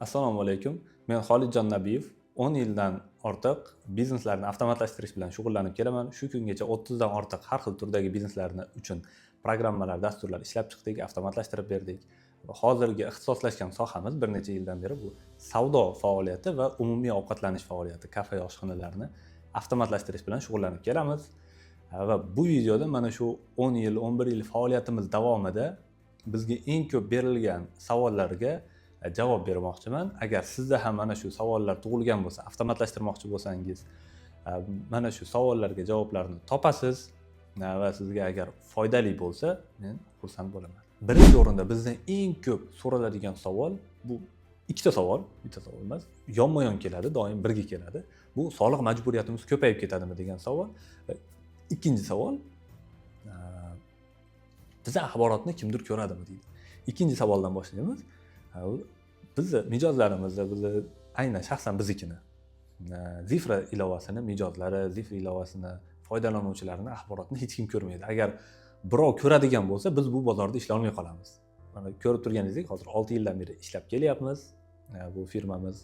Assalomu alaykum. Men Xolidjon Nabiyev 10 yildan ortiq bizneslarni avtomatlashtirish bilan shug'ullanib kelaman. Shu kungacha 30 dan ortiq har xil turdagi bizneslarni uchun programmalar, dasturlar ishlab chiqdik, avtomatlashtirib berdik. Hozirgi ixtisoslashgan sohamiz bir necha yildan beri bu savdo faoliyati va umumiy ovqatlanish faoliyati, kafe, oshxonalarni avtomatlashtirish bilan shug'ullanib kelamiz. Va bu videoda mana shu 10 yil, 11 yil faoliyatimiz davomida bizga eng ko'p berilgan savollarga javob bermoqchiman. Agar sizda ham mana shu savollar tug'ilgan bo'lsa, avtomatlashtirmoqchi bo'lsangiz, mana shu savollarga javoblarni topasiz va sizga agar foydali bo'lsa, men xursand bo'laman. Birinchi o'rinda bizdan eng ko'p so'raladigan savol bu bitta savol emas, yonma-yon keladi, doim birga keladi. Bu soliq majburiyatimiz ko'payib ketadimi degan savol. Ikkinchi savol, bizning axborotni kimdir ko'radimi deydi. Ikkinchi savoldan boshlaymiz. Bizni mijozlarimizda, bizni aynan shaxsan biznikini Zifra ilovasini mijozlari, Zifra ilovasini foydalanuvchilarini axborotni hech kim ko'rmaydi. Agar birov ko'radigan bo'lsa, biz bu bozorda ishlay olmay qolamiz. Mana ko'rib turganingizdek, hozir 6 yildan beri ishlab kelyapmiz. Bu firmamiz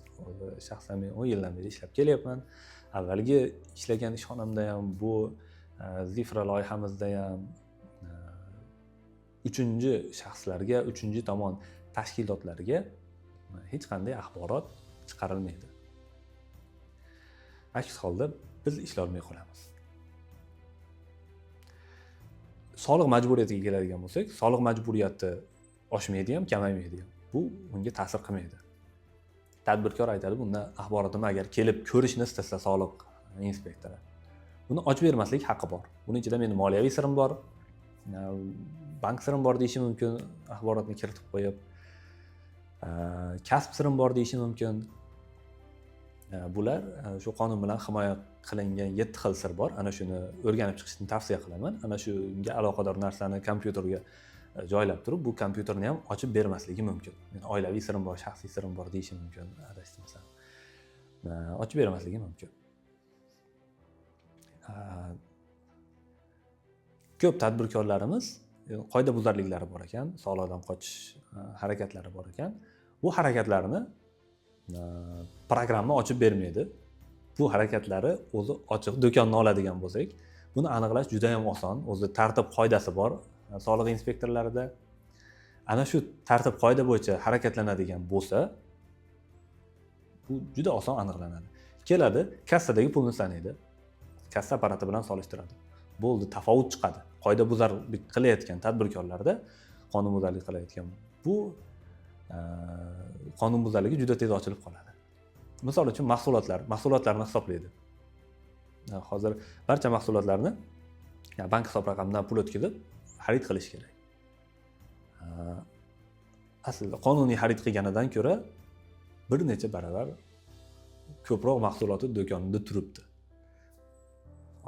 shaxsan men 10 yildan beri ishlab kelyapman. Avvalgi ishlagan ishxonamda ham, bu Zifra loyihamizda ham uchinchi shaxslarga, uchinchi tomon tashkilotlarga hech qanday axborot chiqarilmaydi. Aks holda biz ishlay olmay qolamiz. Soliq majburiyatiga keladigan bo'lsak, soliq majburiyati oshmaydi ham, kamaymaydi ham. Bu unga ta'sir qilmaydi. Tadbirkor aytadi, bundan axborotni agar kelib ko'rishni istasa soliq inspektori, buni ochib bermaslik haqqi bor. Buning ichida mening moliyaviy sirim bor, bank sirim bor deyishi mumkin, axborotni kiritib qo'yib, kasb sirim bor deyishi mumkin. Bular shu qonun bilan himoya qilingan 7 xil sir bor. Ana shuni o'rganib chiqishni tavsiya qilaman. Ana shunga aloqador narsani kompyuterga joylab turib, bu kompyuterni ham ochib bermasligi mumkin. Men oilaviy sirim bor, shaxsiy sirim bor deyishi mumkin, adashmasam. Ochib bermasligi mumkin. Ko'p tadbirkorlarimiz qoidabuzarliklari bor ekan, soliqdan qochish harakatlari bor ekan. Bu harakatlarni programma ochib bermaydi. Bu harakatlari o'zi ochiq do'konni oladigan bo'lsak, buni aniqlash juda ham oson. O'zi tartib qoidasi bor soliq inspektorlarida. Ana shu tartib qoida bo'yicha harakatlanadigan bo'lsa, bu juda oson aniqlanadi. Keladi, kassadagi pulni sanaydi. Kassa apparati bilan solishtiradi. Bo'ldi, tafovut chiqadi. Qoidabuzarlik qilayotgan tadbirkorlarda qonunbuzarlik qilayotgan bu qonunbuzarligi juda tez ochilib qoladi. Misol uchun mahsulotlarni hisoblaydi. Hozir barcha mahsulotlarni bank hisob raqamidan pul o'tkazib xarid qilish kerak. Aslida qonuniy xarid qilganidan ko'ra bir necha baravar ko'proq mahsuloti do'konida turibdi.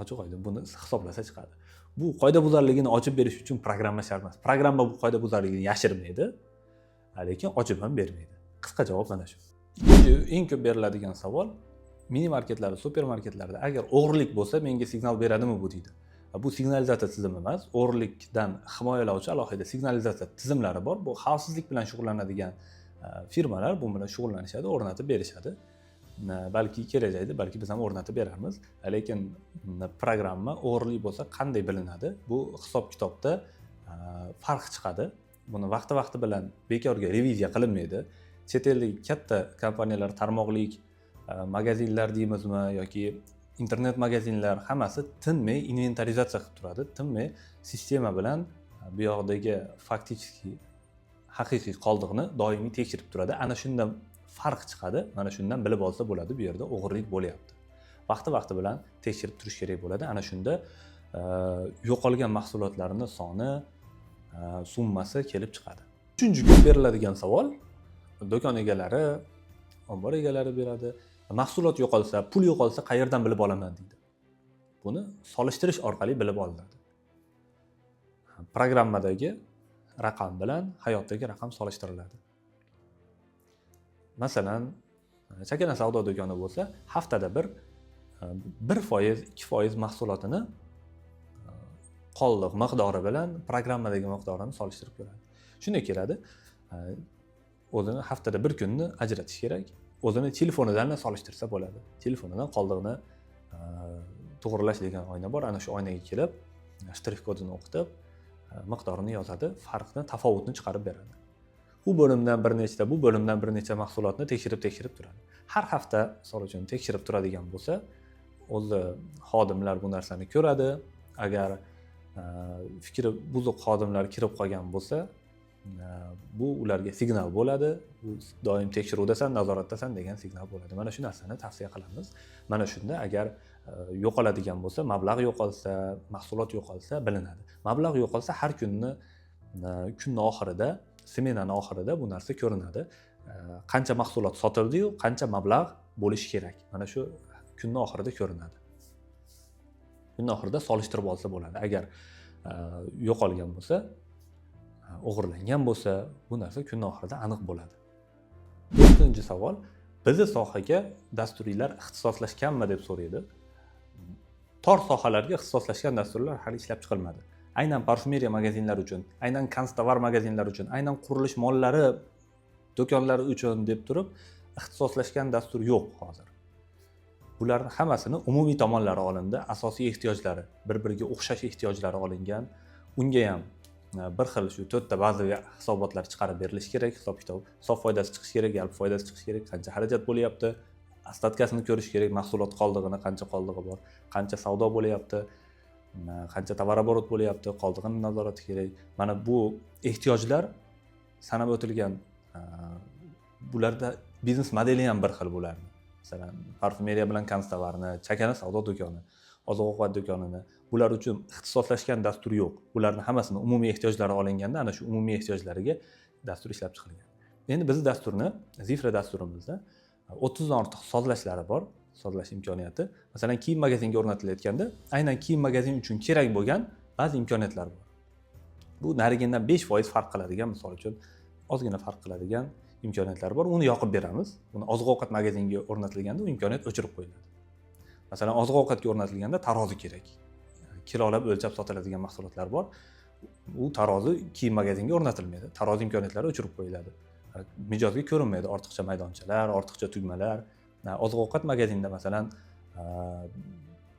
Ochiq-oydin buni hisoblasa chiqadi. Bu qoidabuzarligini ochib berish uchun programma shart emas. Programma bu qoidabuzarligini yashirmaydi, lekin ochib ham bermaydi. Qisqa javob mana shu. Eng ko'p beriladigan savol mini marketlarda, supermarketlarda agar o'g'rilik bo'lsa, menga signal beradimi bu deydi. Bu signalizatsiya tizimi emas, o'g'rilikdan himoyalovchi alohida signalizatsiya tizimlari bor. Bu xavfsizlik bilan shug'ullanadigan firmalar bu bilan shug'ullanishadi, o'rnatib berishadi. Balki kelajakda balki biz ham o'rnatib beramiz. Lekin programma o'g'rilik bo'lsa qanday bilinadi? Bu hisob-kitobda farq chiqadi. Buni vaqti bilan bekorga reviziya qilinmaydi. Chet eldagi katta kompaniyalar, tarmoqlik magazinlar deymizmi yoki internet magazinlar hammasi tinmay inventarizatsiya qilib turadi. Tinmay sistema bilan bu yoqdagi faktik haqiqiy qoldiqni doimiy tekshirib turadi. Ana shundan farq chiqadi. Mana shundan bilib olsa bo'ladi, bu yerda o'g'irlik bo'lyapti. Vaqti bilan tekshirib turish kerak bo'ladi. Ana shunda yo'qolgan mahsulotlarning soni, summasi kelib chiqadi. Uchinchi ko'p beriladigan savol do'kon egalari, ombor egalari beradi. Mahsulot yo'qolsa, pul yo'qolsa qayerdan bilib olaman deydi. Buni solishtirish orqali bilib olinadi. Programmadagi raqam bilan hayotdagi raqam solishtiriladi. Masalan, chakana savdo do'koni bo'lsa, haftada 1%, 2% mahsulotini qoldiq miqdori bilan programmadagi miqdorini solishtirib ko'radi. Shunday keladi. o'zini haftada bir kunni ajratish kerak. O'zini telefonidan solishtirsa bo'ladi. Telefonidan qoldig'ini to'g'rilash degan oyna bor. Ana shu oynaga kelib, shtrix kodini o'qitib, miqdorini yozadi, farqni, tafovutni chiqarib beradi. Bu bo'limdan bir nechta, bu bo'limdan bir necha mahsulotni tekshirib turadi. Har hafta, misol uchun, tekshirib turadigan bo'lsa, o'zi xodimlar bu narsani ko'radi. Agar fikri buzuq xodimlar kirib qolgan bo'lsa, bu ularga signal bo'ladi. Bu doim tekshiruvdasan, nazoratdasan degan signal bo'ladi. Mana shu narsani tavsiya qilamiz. Mana shunda agar yo'qoladigan bo'lsa, mablag' yo'qolsa, mahsulot yo'qolsa bilinadi. Mablag' yo'qolsa har kunni oxirida, smenani oxirida bu narsa ko'rinadi. Qancha mahsulot sotildi-yu, qancha mablag' bo'lishi kerak. Mana shu kunning oxirida ko'rinadi. Kunning oxirida solishtirib olsa bo'ladi. Agar yo'qolgan bo'lsa, o'g'irlangan bo'lsa, bu narsa kunning oxirida aniq bo'ladi. 4-savol, bizni sohaga dasturiylar ixtisoslashganmi deb so'raydi. Tor sohalarga ixtisoslashgan dasturlar hali ishlab chiqilmadi. Aynan parfumeriya magazinlari uchun, aynan kanstovar magazinlari uchun, aynan qurilish mollari do'konlari uchun deb turib ixtisoslashgan dastur yo'q hozir. Bularning hammasini umumiy tomonlari olindi, asosiy ehtiyojlari, bir-biriga o'xshash ehtiyojlari olingan. Unga ham bir xil shu 4 ta bazaviy hisobotlar chiqarib berilishi kerak, hisob-kitob, sof foydasi chiqishi kerak, yalpi foydasi chiqishi kerak, qancha xarajat bo'lyapti, ostatkasini ko'rish kerak, mahsulot qoldig'ini, qancha qoldig'i bor, qancha savdo bo'lyapti, qancha tovar-oborot bo'lyapti, qoldig'ini nazorati kerak. Mana bu ehtiyojlar sanab o'tilgan. Bularda biznes modeli ham bir xil bo'lardi. Masalan, parfumeriya bilan kanstovarni, chakana savdo do'koni, oziq-ovqat do'konini, bular uchun ixtisoslashgan dastur yo'q. Bularning hammasini umumiy ehtiyojlari olinganda, ana shu umumiy ehtiyojlariga dastur ishlab chiqilgan. Endi biz dasturni, Zifra dasturimizda 30 dan ortiq sozlashlari bor, sozlash imkoniyati. Masalan, kiyim magazinga o'rnatilayotganda, aynan kiyim magazin uchun kerak bo'lgan ba'zi imkoniyatlar bor. Bu narigindan 5% farq qiladigan, misol uchun, ozgina farq qiladigan imkoniyatlar bor. Uni yoqib beramiz. Uni oziq-ovqat magazinga o'rnatilganda u imkoniyat o'chirib qo'yiladi. Masalan, oziq-ovqatga o'rnatilganda tarozi kerak. Kilolab o'lchab sotiladigan mahsulotlar bor. U tarozi kiyim magazinga o'rnatilmaydi. Tarozi imkoniyatlari o'chirib qo'yiladi. Mijozga ko'rinmaydi ortiqcha maydonchalar, ortiqcha tugmalar. Oziq-ovqat magazinida masalan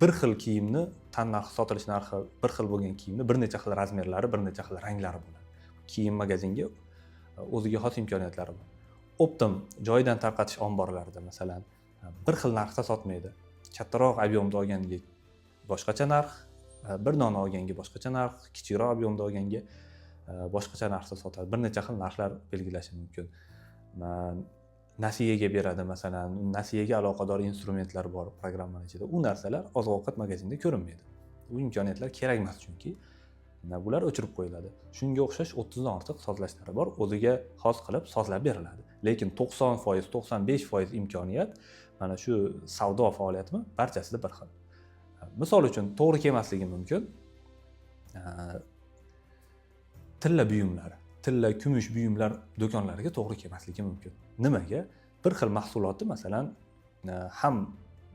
bir xil kiyimni tan narxi, sotilish narxi bir xil bo'lgan kiyimni bir necha xil razmerlari, bir necha xil ranglari bo'ladi. Kiyim magazinga o'ziga xos imkoniyatlari bor. Optim joyidan tarqatish omborlarida masalan bir xil narxda sotmaydi. Kattaroq ob'yomda olganga boshqacha narx, bir dona olganga boshqacha narx, kichikroq ob'yomda olganga boshqacha narxda sotadi. Bir necha xil narxlar belgilashi mumkin. Nasiyaga beradi masalan, nasiyaga aloqador instrumentlar bor programmaning ichida. U narsalar oziq-ovqat magazinida ko'rinmaydi. Bu imkoniyatlar kerak emas chunki bular o'chirib qo'yiladi. Shunga o'xshash 30 dan ortiq sozlashlari bor, o'ziga xos qilib sozlab beriladi. Lekin 90%, 95% imkoniyat mana shu savdo faoliyatimi barchasida bir xil. Misol uchun to'g'ri kelmasligi mumkin. Tilla buyumlar, tilla kumush buyumlar do'konlariga to'g'ri kelmasligi mumkin. Nimaga? Bir xil mahsulotni masalan ham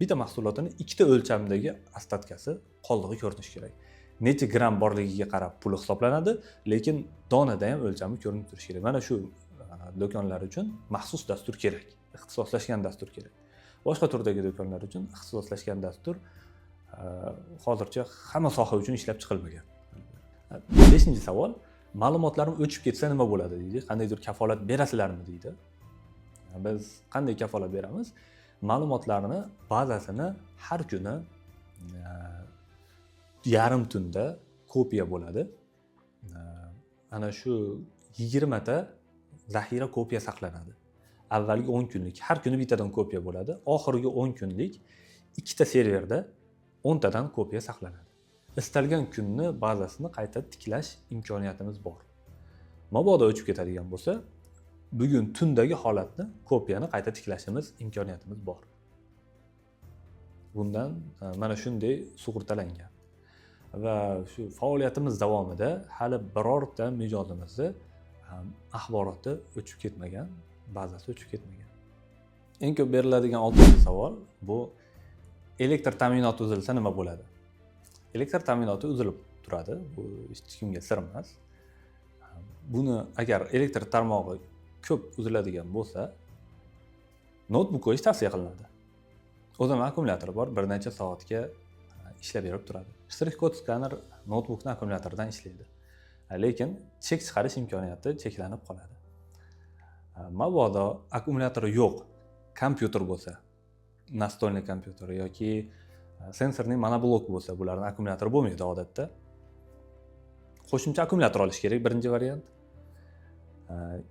bitta mahsulotini ikkita o'lchamdagi ostatkasi qoldig'i ko'rinishi kerak. Necha gram borligiga qarab puli hisoblanadi, lekin donada ham o'lchami ko'rinib turishi kerak. Mana shu do'konlar uchun maxsus dastur kerak, ixtisoslashgan dastur kerak. Boshqa turdagi do'konlar uchun ixtisoslashgan dastur hozircha hamma soha uchun ishlab chiqilmagan. 5-savol, ma'lumotlarim o'chib ketsa nima bo'ladi deydi. Qandaydir kafolat berasizlarmi deydi. Biz qanday kafolat beramiz? Ma'lumotlarni bazasini har kuni yarim tunda kopiya bo'ladi. Ana shu 20 ta zaxira kopiya saqlanadi. Avvalgi 10 kunlik har kuni bittadan kopiya bo'ladi. Oxirgi 10 kunlik ikkita serverda 10 tadan kopiya saqlanadi. Istalgan kunni bazasini qayta tiklash imkoniyatimiz bor. Mabodo o'chib ketadigan bo'lsa, bugun tundagi holatni kopiyani qayta tiklashimiz imkoniyatimiz bor. Bundan mana shunday sug'urtalangan. Va shu faoliyatimiz davomida hali birorta mijozimizni axboroti o'chib ketmagan, bazasi o'chib ketmagan. Eng ko'p beriladigan 6-savol bu elektr ta'minoti uzilsa nima bo'ladi? Elektr ta'minoti uzilib turadi. Bu hech kimga sir emas. Buni agar elektr tarmog'i ko'p uziladigan bo'lsa, notebook qo'yish tavsiya qilinadi. O'zini akkumulyatori bor, bir necha soatga ishlab berib turadi. Shtrix-kod skaner notebookning akkumulyatoridan ishlaydi. Lekin chek chiqarish imkoniyati cheklanib qoladi. Mabodo akkumulyatori yo'q kompyuter bo'lsa, настольный kompyuter yoki sensorning monoblok bo'lsa, bularning akkumulyatori bo'lmaydi odatda. Qo'shimcha akkumulyator olish kerak, birinchi variant.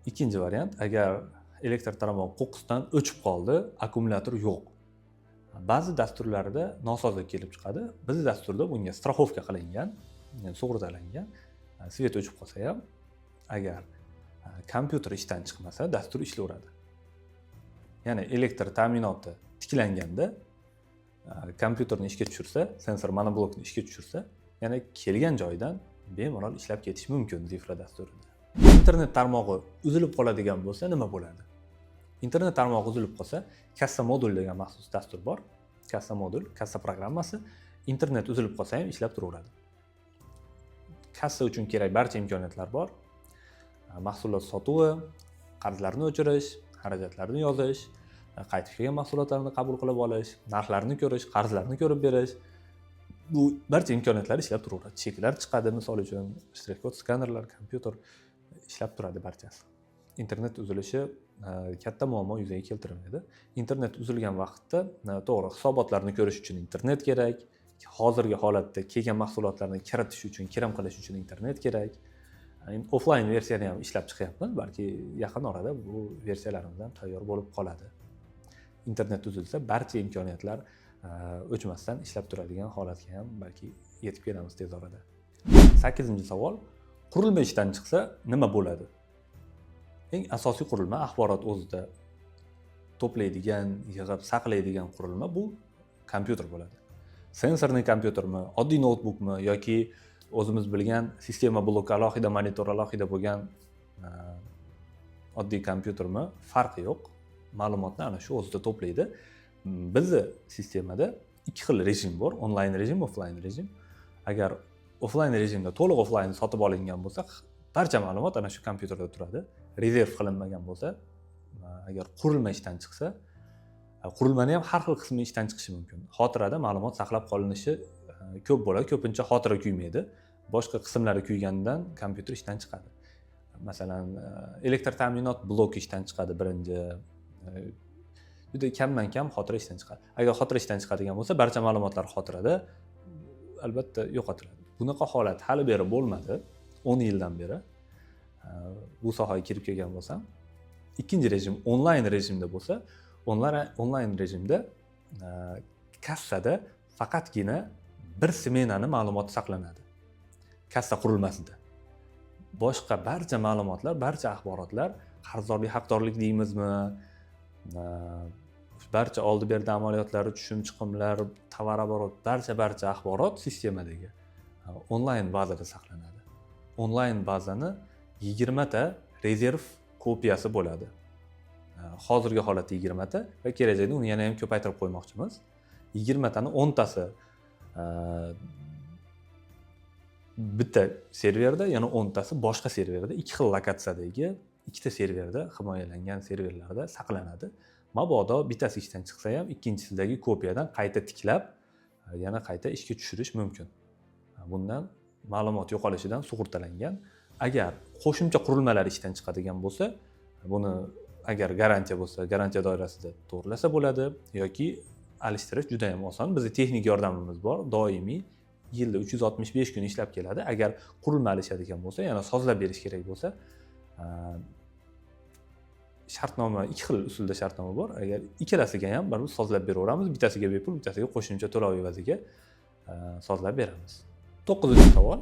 Ikkinchi variant, agar elektr tarmog'i qo'qqisdan o'chib qoldi, akkumulyator yo'q. Ba'zi dasturlarda nosozlik kelib chiqadi. Bizning dasturda bunga strafovka qilingan, ya'ni sug'urtalangan. Svet o'chib qolsa ham, agar kompyuter ishdan chiqmasa, dastur ishlayveradi. Ya'ni elektr ta'minoti tiklanganda kompyuterni ishga tushirsa, sensor monoblokni ishga tushirsa, yana kelgan joydan bemalol ishlab ketish mumkin Zifra dasturida. Internet tarmog'i uzilib qoladigan bo'lsa nima bo'ladi? Internet tarmog'i uzilib qolsa, kassa modul degan maxsus dastur bor. Kassa modul, kassa programmasi internet uzilib qolsa ham ishlab turaveradi. Kassa uchun kerak barcha imkoniyatlar bor. Mahsulot sotuvi, qarzlarni o'chirish, xarajatlarni yozish, qaytib kelgan mahsulotlarni qabul qilib olish, narxlarni ko'rish, qarzlarni ko'rib berish. Bu barcha imkoniyatlar ishlab turaveradi. Cheklar chiqadi, misol uchun shtrix-kod skanerlar, kompyuter ishlab turadi barchasi. Internet uzilishi katta muammo yuzaga keltirmaydi. Internet uzilgan vaqtda to'g'ri hisobotlarni ko'rish uchun internet kerak. Hozirgi holatda kelgan mahsulotlarni kiritish uchun, kirim qilish uchun internet kerak. Offline versiyani ham ishlab chiqyapmiz, balki yaqin orada bu versiyalarimiz ham tayyor bo'lib qoladi. Internet uzilsa, barcha imkoniyatlar o'chmasdan ishlab turadigan holatga ham balki yetib kelamiz tez orada. 8-savol. Qurilma ishdan chiqsa nima bo'ladi? Eng asosiy qurilma axborot o'zida to'playdigan, yig'ib saqlaydigan qurilma bu kompyuter bo'ladi. Sensorli kompyutermi, oddiy notebookmi yoki o'zimiz bilgan sistema bloki alohida, monitor alohida bo'lgan oddiy kompyutermi, farqi yo'q. Ma'lumotni ana shu o'zida to'playdi. Bizning sistemada ikki xil rejim bor, onlayn rejim, offlayn rejim. Agar offlayn rejimda to'liq offlayn sotib olingan bo'lsa, barcha ma'lumot ana shu kompyuterda turadi. Rezerv qilinmagan bo'lsa, agar qurilma ishdan chiqsa, qurilmani ham har xil qismi ishdan chiqishi mumkin. Xotirada ma'lumot saqlab qolinishi ko'p bo'ladi, ko'pincha xotira kuymaydi. Boshqa qismlari kuygandan kompyuter ishdan chiqadi. Masalan, elektr ta'minot bloki ishdan chiqadi birinchi. Juda kamdan kam xotira ishdan chiqadi. Agar xotira ishdan chiqadigan bo'lsa, barcha ma'lumotlar xotirada albatta yo'qotiladi. Bunaqa holat hali beri bo'lmadi, 10 yildan beri. Bu sohaga kirib kelgan bo'lsam, ikkinchi rejim onlayn rejimda bo'lsa, onlayn rejimda kassada faqatgina bir smenani ma'lumoti saqlanadi. Kassa qurilmasida. Boshqa barcha ma'lumotlar, barcha axborotlar, qarzdorlik, haqdorlik deymizmi, barcha oldi-berdi amaliyotlari, tushum chiqimlar, tovar oborot, barcha axborot sistemadagi onlayn bazada saqlanadi. Onlayn bazani 20 ta rezerv kopiyasi bo'ladi. Hozirgi holatda 20 ta va kelajakda uni yana ham ko'paytirib qo'ymoqchimiz. 20 tani 10 tasi bitta serverda, yana 10 tasi boshqa serverda, ikki xil lokatsiyadagi ikkita serverda, himoyalangan serverlarda saqlanadi. Mabodo bittasi ishdan chiqsa ham, ikkinchisidagi kopiyadan qayta tiklab, yana qayta ishga tushirish mumkin. Bundan ma'lumot yo'qolishidan sug'urtalangan. Agar qo'shimcha qurilmalar ishdan chiqadigan bo'lsa, buni agar garantiya bo'lsa, garantiya doirasida to'g'rilasa bo'ladi yoki alishtirish juda ham oson. Bizning texnik yordamimiz bor, doimiy yilda 365 kun ishlab keladi. Agar qurilma alishadigan bo'lsa, yana sozlab berish kerak bo'lsa, shartnoma, ikki xil usulda shartnoma bor. Agar ikkalasiga ham baribir sozlab beraveramiz, bittasiga bepul, bittasiga qo'shimcha to'lov evaziga sozlab beramiz. 9-savol.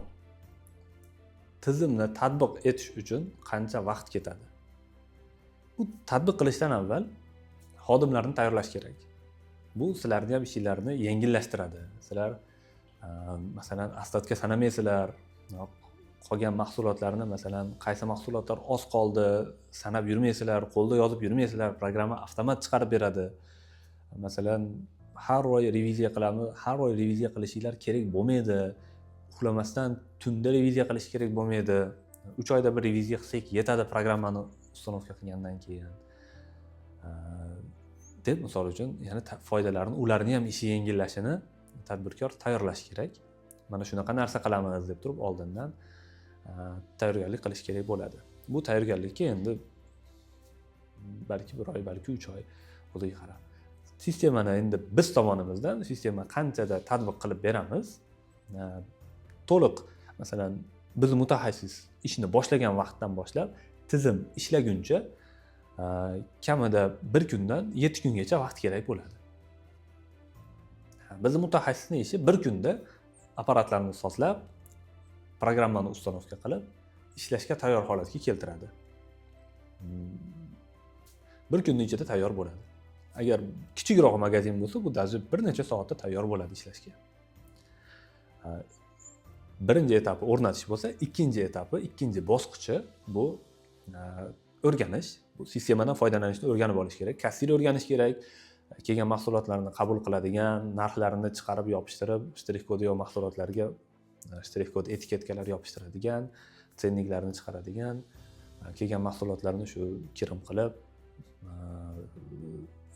Tizimni tatbiq etish uchun qancha vaqt ketadi? Bu tatbiq qilishdan avval xodimlarni tayyorlash kerak. Bu sizlarning ham ishingizni yengillashtiradi. Sizlar masalan aslatga sanamaysizlar, qolgan mahsulotlarni masalan qaysi mahsulotlar oz qoldi sanab yurmaysizlar, qo'lda yozib yurmaysizlar, programma avtomat chiqarib beradi. Masalan, har oy reviziya qilamiz, har oy reviziya qilishinglar kerak bo'lmaydi. Uxlamasdan tunda reviziya qilish kerak bo'lmaydi. 3 oyda bir reviziya qilsak yetadi programmani ustanovka qilgandan keyin deb misol uchun yana foydalarini, ularni ham ishi yengillashini tadbirkor tayyorlash kerak. Mana shunaqa narsa qilamiz deb turib oldindan tayyorgarlik qilish kerak bo'ladi. Bu tayyorgarlikka endi balki 1 oy, balki 3 oy o'ziga qarab. Sistemani endi biz tomonimizdan sistema qanchada tatbiq qilib beramiz, to'liq masalan biz mutaxassis ishni boshlagan vaqtdan boshlab tizim ishlaguncha kamida 1 kundan 7 kungacha vaqt kerak bo'ladi. Biz mutaxassisning ishi 1 kunda apparatlarni sozlab, programmani ustanovka qilib, ishlashga tayyor holatga keltiradi. 1 kunning ichida tayyor bo'ladi. Agar kichikroq magazin bo'lsa, bu даже bir necha soatda tayyor bo'ladi ishlashga. Birinchi etapi o'rnatish bo'lsa, ikkinchi etapi, ikkinchi bosqichi bu o'rganish. Bu sistemadan foydalanishni o'rganib olish kerak. Kassir o'rganish kerak. Kelgan mahsulotlarni qabul qiladigan, narxlarini chiqarib yopishtirib, shtrix kodi yo'q mahsulotlarga shtrix kod etiketkalar yopishtiradigan, tsenniklarni chiqaradigan, kelgan mahsulotlarni shu kirim qilib,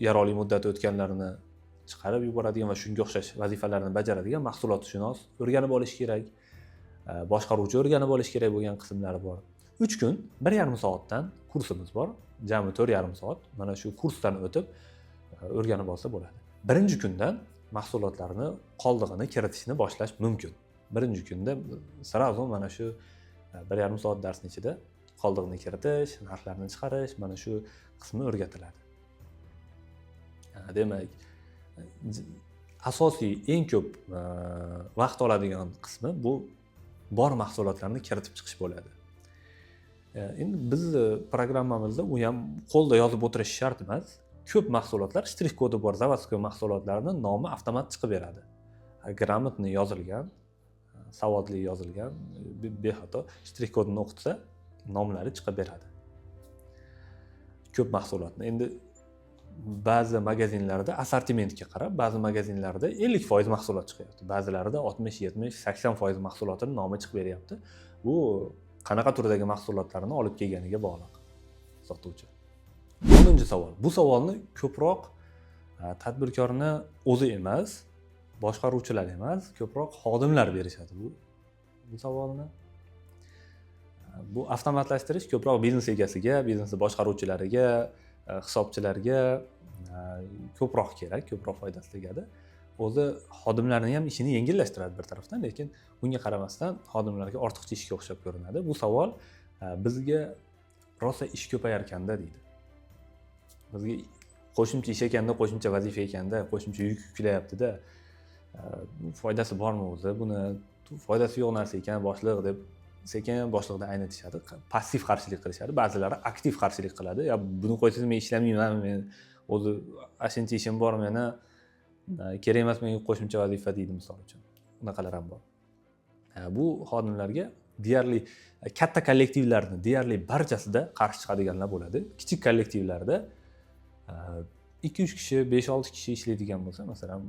yaroqli muddat o'tganlarini chiqarib yuboradigan va shunga o'xshash vazifalarni bajaradigan mahsulotshunos o'rganib olish kerak. Boshqaruvchi o'rganib olish kerak bo'lgan qismlari bor. 3 kun 1,5 soatdan kursimiz bor. Jami 4,5 soat. Mana shu kursdan o'tib o'rganib olsa bo'ladi. Birinchi kundan mahsulotlarni qoldig'ini kiritishni boshlash mumkin. Birinchi kunda sarazu mana shu 1,5 soat darsning ichida qoldig'ini kiritish, narxlarni chiqarish, mana shu qismi o'rgatiladi. Demak, asosiy eng ko'p vaqt oladigan qismi bu bor mahsulotlarni kiritib chiqish bo'ladi. Endi biz programmamizda u ham qo'lda yozib o'tirish shart emas. Ko'p mahsulotlar shtrix kodi bor zavodskiy mahsulotlarning nomi avtomat chiqib beradi. Gрамотный yozilgan, savodli yozilgan, bexato shtrix kodini o'qitsa, nomlari chiqib beradi. Ko'p mahsulotni. Endi ba'zi magazinlarda assortimentga qarab, ba'zi magazinlarda 50% mahsulot chiqyapti. Ba'zilarida 60, 70, 80% mahsulotining nomi chiqib beryapti. Bu qanaqa turdagi mahsulotlarni olib kelganiga bog'liq sotuvchi. 10-savol. Bu savolni ko'proq tadbirkorni o'zi emas, boshqaruvchilar emas, ko'proq xodimlar berishadi bu savolni. Bu avtomatlashtirish ko'proq biznes egasiga, biznes boshqaruvchilariga, hisobchilarga ko'proq kerak, ko'proq foydasi tegadi. O'zi xodimlarning ham ishini yengillashtiradi bir tarafdan, lekin bunga qaramasdan xodimlarga ortiqcha ishga o'xshab ko'rinadi. Bu savol bizga rosa ish ko'payar ekanda deydi. Bizga qo'shimcha ish ekanda, qo'shimcha vazifa ekanda, qo'shimcha yuk yuklayapti-da. Foydasi bormi o'zi? Buni foydasi yo'q narsa ekan boshliq deb sekin boshliqdan aynitishadi. Passiv qarshilik qilishadi. Ba'zilari aktiv qarshilik qiladi. Ya buni qo'ysangiz men ishlamayman, men o'zi ashuncha ishim bor, meni kerak emas menga qo'shimcha vazifa deydi misol uchun. Bunaqalar ham bor. Bu xodimlarga deyarli katta kollektivlarning deyarli barchasida qarshi chiqadiganlar bo'ladi. Kichik kollektivlarda 2-3 kishi, 5-6 kishi ishlaydigan bo'lsa, masalan,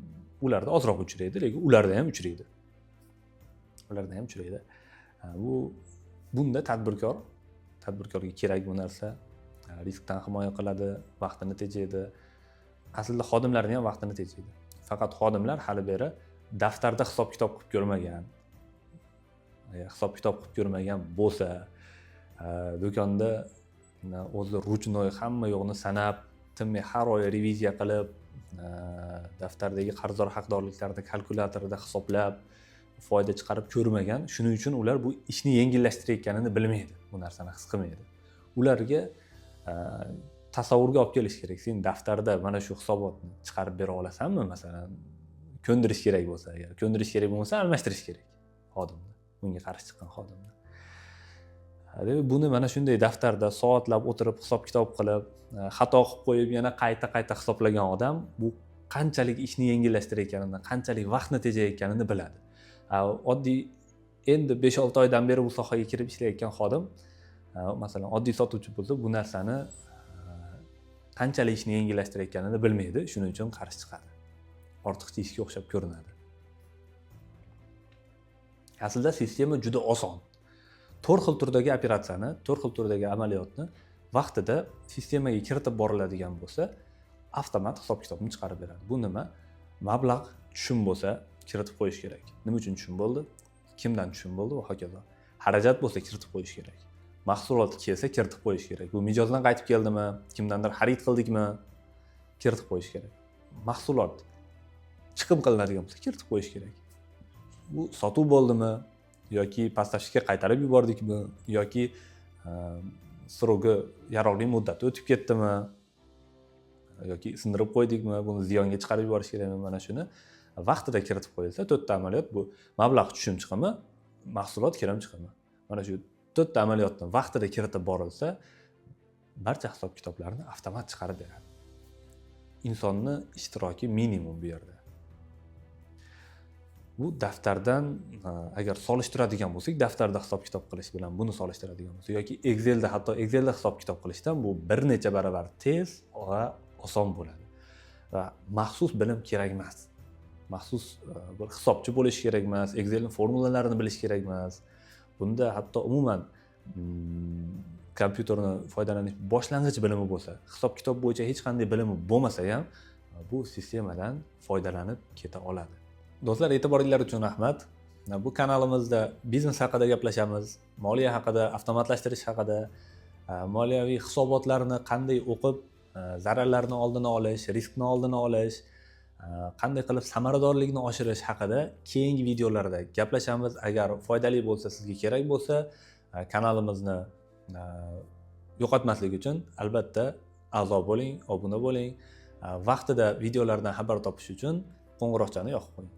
ularda ozroq uchraydi, lekin ularda ham uchraydi. Bunda tadbirkorga kerak bu narsa, riskdan himoya qiladi, vaqtini tejaydi. Aslida xodimlarning ham vaqtini tejaydi. Faqat xodimlar hali beri daftarda hisob-kitob qilib ko'rmagan. Hisob-kitob qilib ko'rmagan bo'lsa, do'konda o'zi ruchnoy hamma yo'qni sanab, tinmay har oy reviziya qilib, daftardagi qarzdor haqdorliklarni kalkulyatorda hisoblab, foyda chiqarib ko'rmagan. Shuning uchun ular bu ishni yengillashtirayotganini bilmaydi, bu narsani his qilmaydi. Ularga tasavvurga olib kelish kerak. Sen daftarda mana shu hisobotni chiqarib bera olasanmi, masalan, ko'ndirish kerak bo'lsa, agar ko'ndirish kerak bo'lmasa, almashtirish kerak xodimni, bunga qarshi chiqqan xodimni. Buni mana shunday daftarda soatlab o'tirib hisob-kitob qilib, xato qilib qo'yib, yana qayta hisoblagan odam bu qanchalik ishni yengillashtirayotganini, qanchalik vaqtni tejayotganini biladi. Oddiy endi 5-6 oydan beri bu sohaga kirib ishlayotgan xodim, masalan, oddiy sotuvchi bo'lsa, bu narsani qanchalik ishni yengillashtirayotganini bilmaydi, shuning uchun qarshi chiqadi. Ortiqcha ishga o'xshab ko'rinadi. Aslida sistema juda oson. 4 xil turdagi operatsiyani, 4 xil turdagi amaliyotni vaqtida sistemaga kiritib boriladigan bo'lsa, avtomat hisob kitobni chiqarib beradi. Bu nima? Mablag' tushum bo'lsa, kiritib qo'yish kerak. Nima uchun tushum bo'ldi? Kimdan tushum bo'ldi va hokazo. Xarajat bo'lsa kiritib qo'yish kerak. Mahsulot kelsa kiritib qo'yish kerak. Bu mijozdan qaytib keldimi, kimdandir xarid qildikmi, kiritib qo'yish kerak. Mahsulot chiqim qilinadigan bo'lsa kiritib qo'yish kerak. Bu sotuv bo'ldimi yoki поставщикka qaytarib yubordikmi yoki srogi yaroqli muddati o'tib ketdimi yoki sindirib qo'ydikmi, buni ziyonga chiqarib yuborish kerakmi, mana shuni vaqtida kiritib qo'yilsa, 4 ta amaliyot bu mablag' tushum chiqimi, mahsulot kirim chiqimi. Mana shu 4 ta amaliyotni vaqtida kiritib borilsa, barcha hisob kitoblarni avtomat chiqarib beradi. Insonni ishtiroki minimum bu yerda. Bu daftardan agar solishtiradigan bo'lsak, daftarda hisob kitob qilish bilan buni solishtiradigan bo'lsak yoki Excelda, hatto Excelda hisob kitob qilishdan bu bir necha barobar tez va oson bo'ladi. Va maxsus bilim kerak emas. Maxsus bir hisobchi bo'lish kerak emas, Excelning formulalarini bilish kerak emas. Bunda hatto umuman kompyuterni foydalanish boshlang'ich bilimi bo'lsa, hisob kitob bo'yicha hech qanday bilimi bo'lmasa ham bu sistemadan foydalanib keta oladi. Do'stlar, e'tiboringiz uchun rahmat. Bu kanalimizda biznes haqida gaplashamiz, moliya haqida, avtomatlashtirish haqida, moliyaviy hisobotlarni qanday o'qib, zararlarni oldini olish, riskni oldini olish, qanday qilib samaradorlikni oshirish haqida keyingi videolarda gaplashamiz. Agar foydali bo'lsa, sizga kerak bo'lsa, kanalimizni yo'qotmaslik uchun albatta a'zo bo'ling, obuna bo'ling. Vaqtida videolardan xabar topish uchun qo'ng'iroqchani yoqib qo'ying.